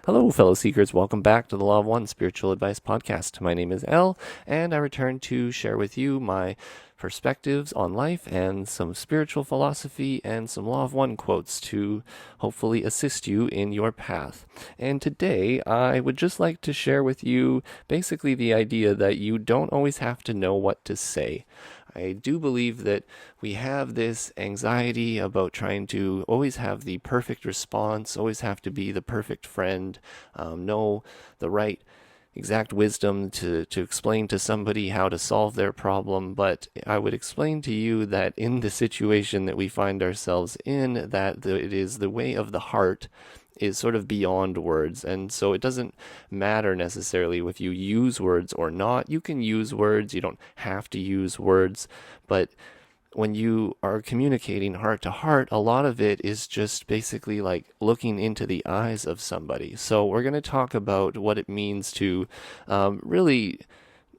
Hello, fellow seekers. Welcome back to the Law of One Spiritual Advice Podcast. My name is Elle, and I return to share with you my perspectives on life and some spiritual philosophy and some Law of One quotes to hopefully assist you in your path. And today, I would just like to share with you basically the idea that you don't always have to know what to say. I do believe that we have this anxiety about trying to always have the perfect response, always have to be the perfect friend, know the right exact wisdom to explain to somebody how to solve their problem. But I would explain to you that in the situation that we find ourselves in, that it is the way of the heart is sort of beyond words. And so it doesn't matter necessarily if you use words or not. You can use words, you don't have to use words, but when you are communicating heart to heart, a lot of it is just basically like looking into the eyes of somebody. So we're going to talk about what it means to really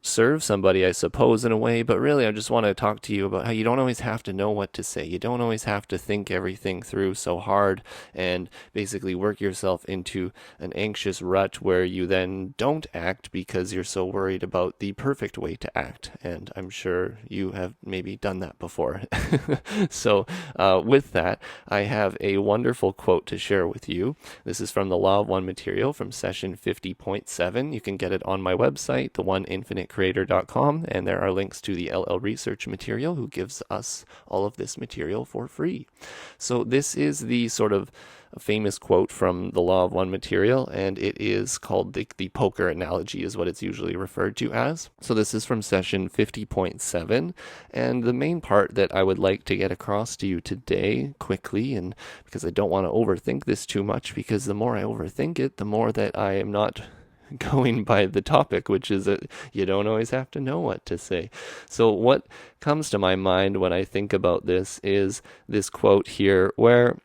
serve somebody, I suppose, in a way, but really I just want to talk to you about how you don't always have to know what to say. You don't always have to think everything through so hard and basically work yourself into an anxious rut where you then don't act because you're so worried about the perfect way to act. And I'm sure you have maybe done that before. So with that, I have a wonderful quote to share with you. This is from the Law of One material from session 50.7. You can get it on my website, theoneinfinitecreator.com, and there are links to the LL Research material, who gives us all of this material for free. So this is the sort of famous quote from the Law of One material, and it is called the poker analogy is what it's usually referred to as. So this is from session 50.7, and the main part that I would like to get across to you today quickly, and because I don't want to overthink this too much, because the more I overthink it, the more that I am not going by the topic, which is that you don't always have to know what to say. So what comes to my mind when I think about this is this quote here where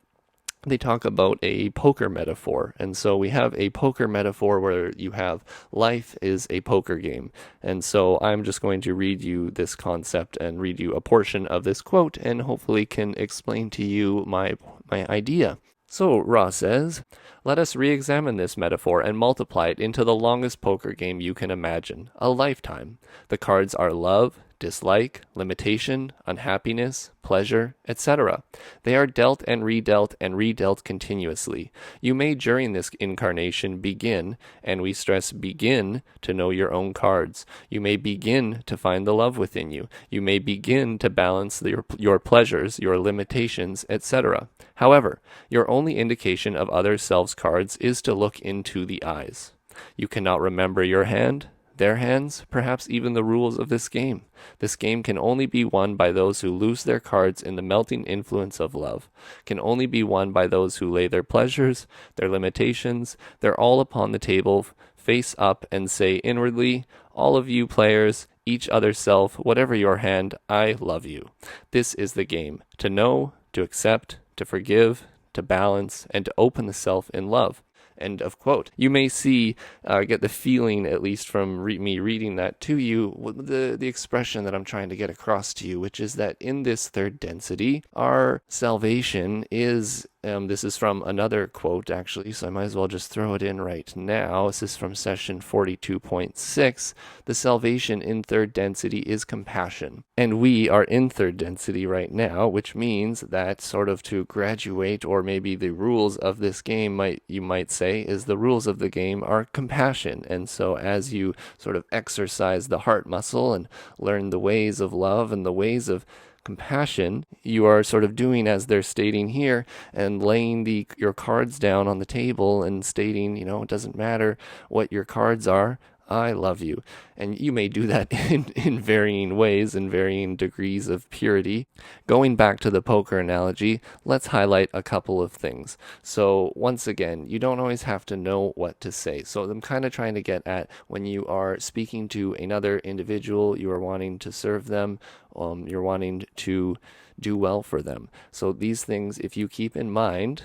they talk about a poker metaphor. And so we have a poker metaphor where you have life is a poker game. And so I'm just going to read you this concept and read you a portion of this quote and hopefully can explain to you my idea. So Ra says, "Let us re-examine this metaphor and multiply it into the longest poker game you can imagine, a lifetime. The cards are love, dislike, limitation, unhappiness, pleasure, etc. They are dealt and redealt continuously. You may during this incarnation begin, and we stress begin, to know your own cards. You may begin to find the love within you. You may begin to balance your pleasures, your limitations, etc. However, your only indication of other selves' cards is to look into the eyes. You cannot remember your hand, their hands, perhaps even the rules of this game. This game can only be won by those who lose their cards in the melting influence of love, can only be won by those who lay their pleasures, their limitations, their all upon the table, face up, and say inwardly, all of you players, each other self, whatever your hand, I love you. This is the game, to know, to accept, to forgive, to balance, and to open the self in love." End of quote. You may see, get the feeling, at least from me reading that to you, the expression that I'm trying to get across to you, which is that in this third density, our salvation is, this is from another quote actually, so I might as well just throw it in right now. This is from session 42.6. The salvation in third density is compassion. And we are in third density right now, which means that sort of to graduate, or maybe the rules of this game, you might say, is the rules of the game are compassion. And so as you sort of exercise the heart muscle and learn the ways of love and the ways of compassion, you are sort of doing as they're stating here and laying your cards down on the table and stating, it doesn't matter what your cards are, I love you. And you may do that in varying ways and varying degrees of purity. Going back to the poker analogy, let's highlight a couple of things. So once again, you don't always have to know what to say. So I'm kind of trying to get at when you are speaking to another individual, you are wanting to serve them, you're wanting to do well for them. So these things, if you keep in mind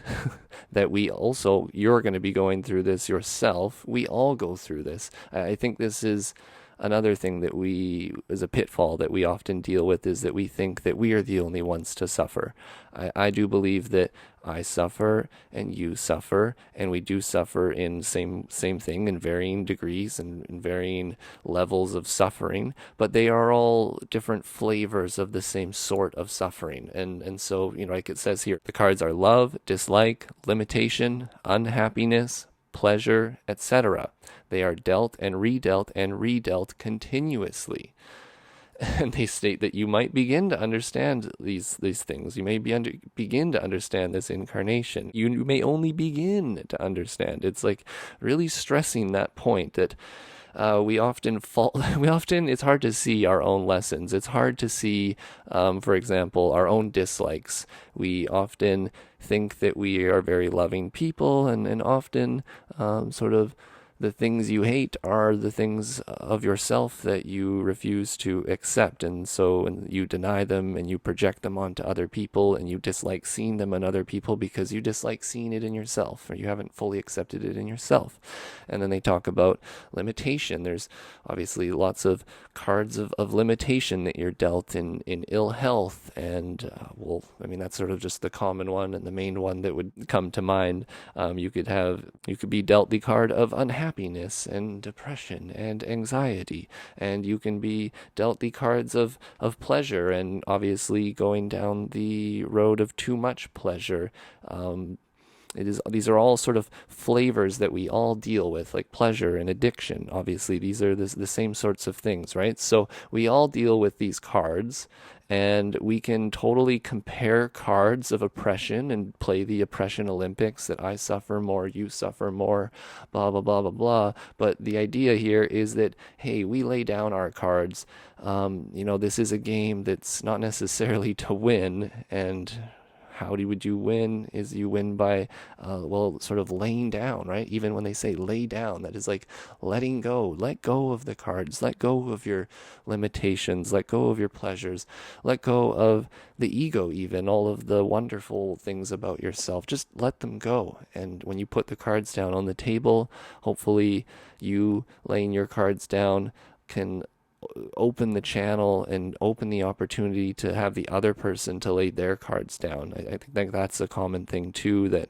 that you're going to be going through this yourself, we all go through this. I think this is another thing that is a pitfall that we often deal with, is that we think that we are the only ones to suffer. I do believe that I suffer and you suffer, and we do suffer in same thing in varying degrees and in varying levels of suffering, but they are all different flavors of the same sort of suffering. And so, like it says here, the cards are love, dislike, limitation, unhappiness, pleasure, etc. They are dealt and redealt continuously. And they state that you might begin to understand these things. You may begin to understand this incarnation. You may only begin to understand. It's like really stressing that point that we often fall. It's hard to see our own lessons. It's hard to see, for example, our own dislikes. We often think that we are very loving people, and often sort of the things you hate are the things of yourself that you refuse to accept. And so you deny them and you project them onto other people, and you dislike seeing them in other people because you dislike seeing it in yourself, or you haven't fully accepted it in yourself. And then they talk about limitation. There's obviously lots of cards of limitation that you're dealt in ill health. And, that's sort of just the common one and the main one that would come to mind. You could be dealt the card of unhappiness and depression and anxiety, and you can be dealt the cards of pleasure, and obviously going down the road of too much pleasure. These are all sort of flavors that we all deal with, like pleasure and addiction. Obviously, these are the same sorts of things, right? So we all deal with these cards, and we can totally compare cards of oppression and play the oppression Olympics, that I suffer more, you suffer more, blah, blah, blah, blah, blah. But the idea here is that, hey, we lay down our cards. This is a game that's not necessarily to win, and how would you win? Is you win by, sort of laying down, right? Even when they say lay down, that is like letting go. Let go of the cards. Let go of your limitations. Let go of your pleasures. Let go of the ego, even all of the wonderful things about yourself. Just let them go. And when you put the cards down on the table, hopefully you laying your cards down can open the channel and open the opportunity to have the other person to lay their cards down. I think that's a common thing too, that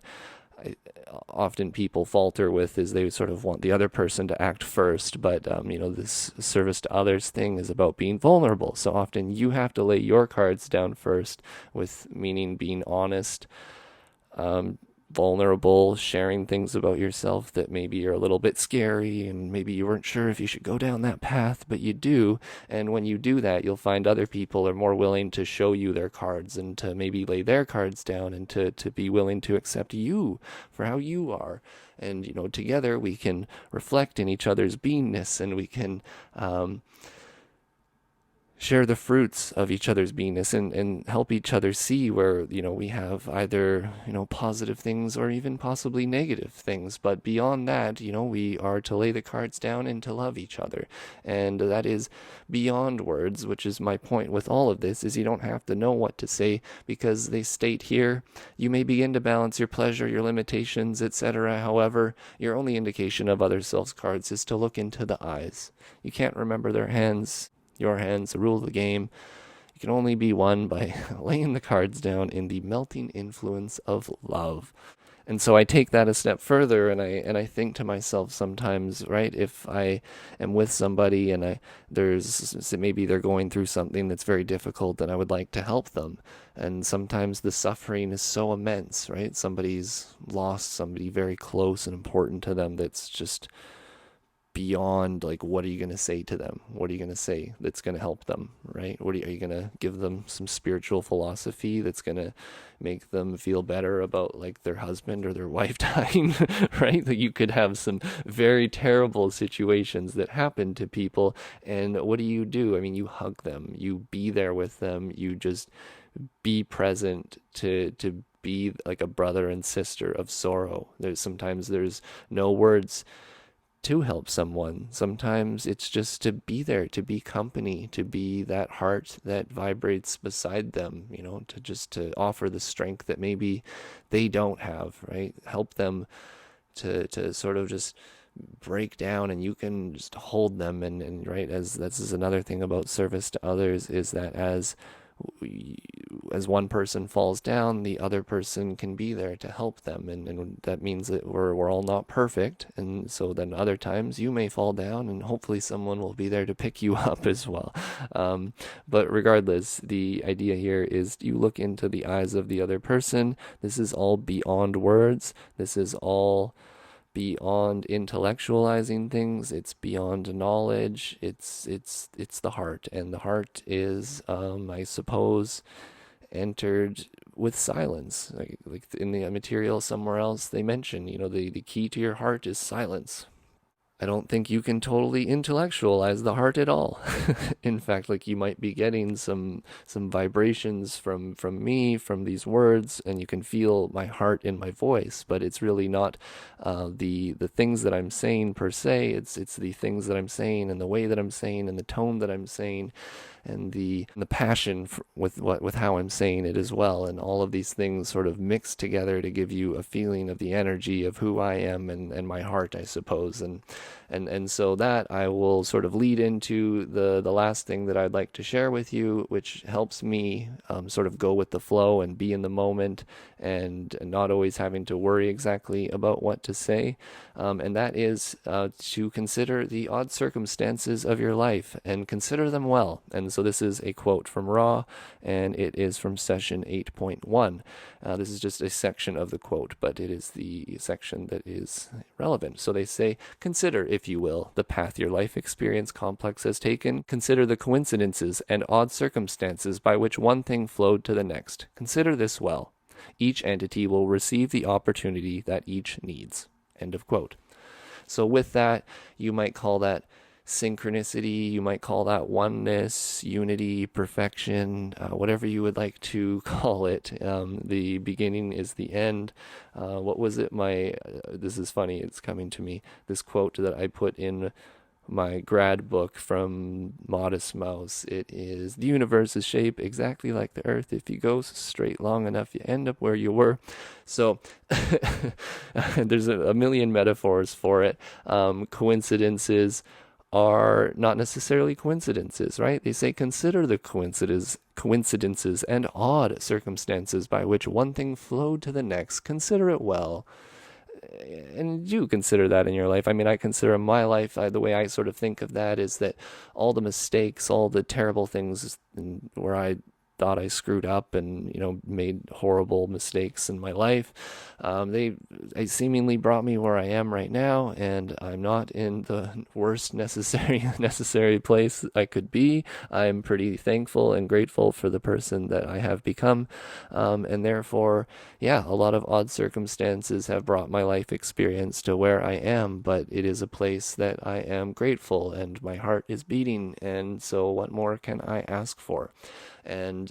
often people falter with, is they sort of want the other person to act first. But this service to others thing is about being vulnerable. So often you have to lay your cards down first, with meaning being honest, vulnerable, sharing things about yourself that maybe are a little bit scary, and maybe you weren't sure if you should go down that path, but you do. And when you do that, you'll find other people are more willing to show you their cards, and to maybe lay their cards down, and to be willing to accept you for how you are. And together we can reflect in each other's beingness, and we can share the fruits of each other's beingness, and help each other see where, we have either, positive things or even possibly negative things. But beyond that, we are to lay the cards down and to love each other. And that is beyond words, which is my point with all of this, is you don't have to know what to say, because they state here, you may begin to balance your pleasure, your limitations, etc. However, your only indication of other self's cards is to look into the eyes. You can't remember their hands, your hands, the rule of the game. You can only be won by laying the cards down in the melting influence of love. And so I take that a step further, and I think to myself sometimes, right, if I am with somebody and maybe they're going through something that's very difficult, and I would like to help them. And sometimes the suffering is so immense, right? Somebody's lost somebody very close and important to them that's just beyond, like, what are you going to say to them? What are you going to say that's going to help them, right? Are you going to give them some spiritual philosophy that's going to make them feel better about, like, their husband or their wife dying, right? Like, you could have some very terrible situations that happen to people, and what do? You hug them, you be there with them, you just be present to be like a brother and sister of sorrow. Sometimes there's no words to help someone. Sometimes it's just to be there, to be company, to be that heart that vibrates beside them, to offer the strength that maybe they don't have, right? Help them to sort of just break down and you can just hold them. And right, as this is another thing about service to others, is that as one person falls down, the other person can be there to help them, and that means that we're all not perfect, and so then other times you may fall down, and hopefully someone will be there to pick you up as well. But regardless, the idea here is you look into the eyes of the other person. This is all beyond words. This is all beyond intellectualizing things. It's beyond knowledge. It's the heart, and the heart is, I suppose, entered with silence. Like in the material somewhere else, they mention, the key to your heart is silence. I don't think you can totally intellectualize the heart at all. In fact, like, you might be getting some vibrations from me, from these words, and you can feel my heart in my voice, but it's really not the things that I'm saying per se. It's the things that I'm saying, and the way that I'm saying, and the tone that I'm saying, and the passion with how I'm saying it as well, and all of these things sort of mixed together to give you a feeling of the energy of who I am, and my heart, I suppose. And so that I will sort of lead into the last thing that I'd like to share with you, which helps me sort of go with the flow and be in the moment, and not always having to worry exactly about what to say. And that is to consider the odd circumstances of your life and consider them well. And so this is a quote from Ra, and it is from session 8.1. This is just a section of the quote, but it is the section that is relevant. So they say, consider, if you will, the path your life experience complex has taken. Consider the coincidences and odd circumstances by which one thing flowed to the next. Consider this well. Each entity will receive the opportunity that each needs. End of quote. So with that, you might call that synchronicity, you might call that oneness, unity, perfection, whatever you would like to call it. The beginning is the end. What was it? This is funny, it's coming to me. This quote that I put in my grad book from Modest Mouse. It is, the universe is shaped exactly like the earth. If you go straight long enough, you end up where you were. So there's a million metaphors for it. Coincidences are not necessarily coincidences, right? They say, consider the coincidences and odd circumstances by which one thing flowed to the next. Consider it well. And you consider that in your life. I mean, I consider my life, the way I sort of think of that is that all the mistakes, all the terrible things where I thought I screwed up and, made horrible mistakes in my life, they seemingly brought me where I am right now, and I'm not in the worst necessary place I could be. I'm pretty thankful and grateful for the person that I have become, and therefore, yeah, a lot of odd circumstances have brought my life experience to where I am, but it is a place that I am grateful, and my heart is beating, and so what more can I ask for? And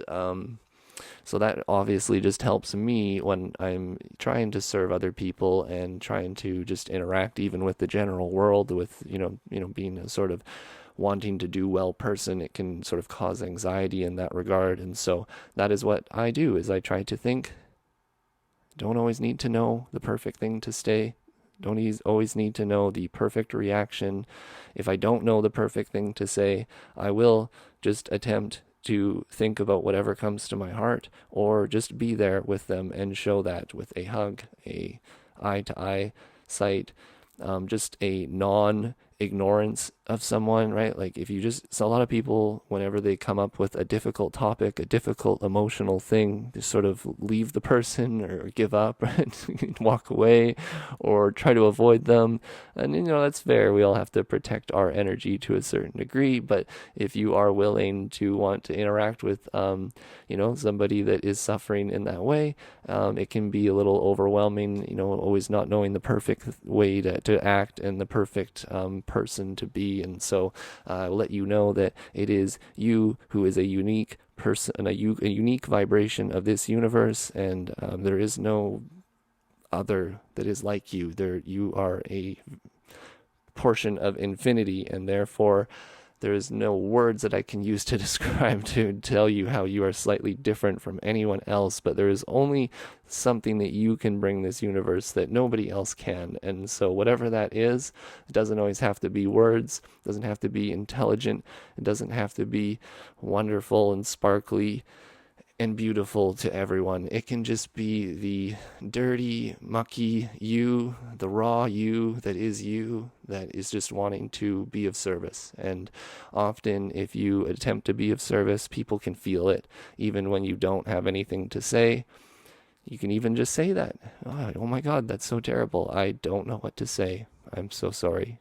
so that obviously just helps me when I'm trying to serve other people and trying to just interact even with the general world, with being a sort of wanting to do well person. It can sort of cause anxiety in that regard. And so that is what I do, is I try to think, don't always need to know the perfect thing to say. Don't always need to know the perfect reaction. If I don't know the perfect thing to say, I will just attempt to think about whatever comes to my heart, or just be there with them and show that with a hug, a eye-to-eye sight, just a non-ignorance of someone, right? Like, if you just, so a lot of people, whenever they come up with a difficult topic, a difficult emotional thing, just sort of leave the person or give up and walk away or try to avoid them. And, that's fair. We all have to protect our energy to a certain degree. But if you are willing to want to interact with, somebody that is suffering in that way, it can be a little overwhelming, always not knowing the perfect way to act and the perfect person to be. And so I will let you know that it is you who is a unique person, a unique vibration of this universe, and there is no other that is like you. You are a portion of infinity, and therefore There is no words that I can use to describe to tell you how you are slightly different from anyone else, but there is only something that you can bring this universe that nobody else can. And so whatever that is, it doesn't always have to be words, it doesn't have to be intelligent, it doesn't have to be wonderful and sparkly and beautiful to everyone. It can just be the dirty, mucky you, the raw you that is just wanting to be of service. And often, if you attempt to be of service, people can feel it, even when you don't have anything to say. You can even just say that. Oh my God, that's so terrible. I don't know what to say. I'm so sorry.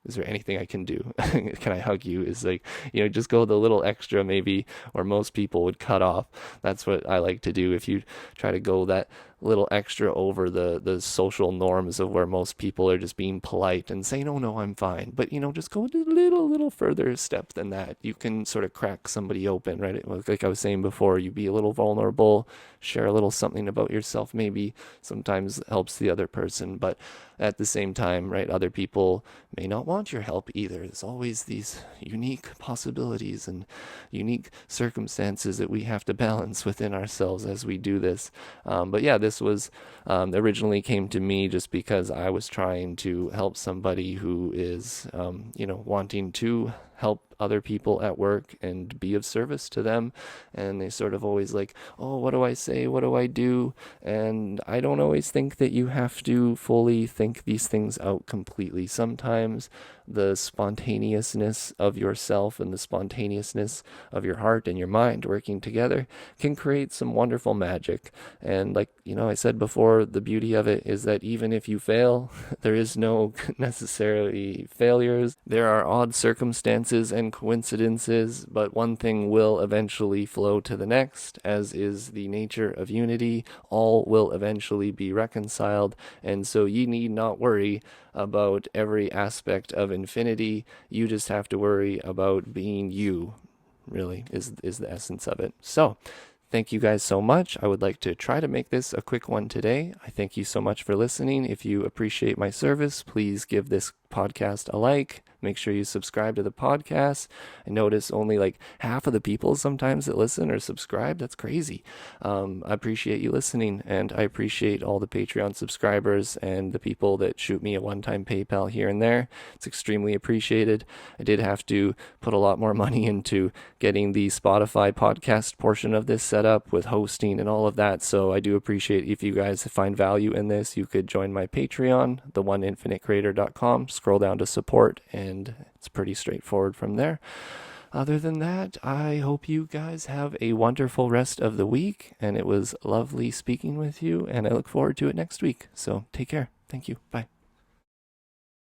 Is there anything I can do? Can I hug you? Is like, just go the little extra maybe, or most people would cut off. That's what I like to do. If you try to go that little extra over the social norms of where most people are just being polite and saying, oh no, I'm fine. But, just go a little further step than that. You can sort of crack somebody open, right? Like I was saying before, you be a little vulnerable, share a little something about yourself, maybe sometimes helps the other person. But at the same time, right, other people may not want your help either. There's always these unique possibilities and unique circumstances that we have to balance within ourselves as we do this. But yeah, this was originally came to me just because I was trying to help somebody who is, wanting to help other people at work and be of service to them. And they sort of always like, oh, what do I say? What do I do? And I don't always think that you have to fully think these things out completely. Sometimes the spontaneousness of yourself and the spontaneousness of your heart and your mind working together can create some wonderful magic. And like, I said before, the beauty of it is that even if you fail, there is no necessarily failures. There are odd circumstances and coincidences, but one thing will eventually flow to the next, as is the nature of unity. All will eventually be reconciled, and so you need not worry about every aspect of infinity. You just have to worry about being you, really, is the essence of it. So thank you guys so much. I would like to try to make this a quick one today. I thank you so much for listening. If you appreciate my service, please give this podcast a like. Make sure you subscribe to the podcast. I notice only like half of the people sometimes that listen or subscribe. That's crazy. I appreciate you listening, and I appreciate all the Patreon subscribers and the people that shoot me a one-time PayPal here and there. It's extremely appreciated. I did have to put a lot more money into getting the Spotify podcast portion of this set up with hosting and all of that. So I do appreciate if you guys find value in this, you could join my Patreon, theoneinfinitecreator.com, scroll down to support, and it's pretty straightforward from there. Other than that, I hope you guys have a wonderful rest of the week, and it was lovely speaking with you, and I look forward to it next week. So take care. Thank you. Bye.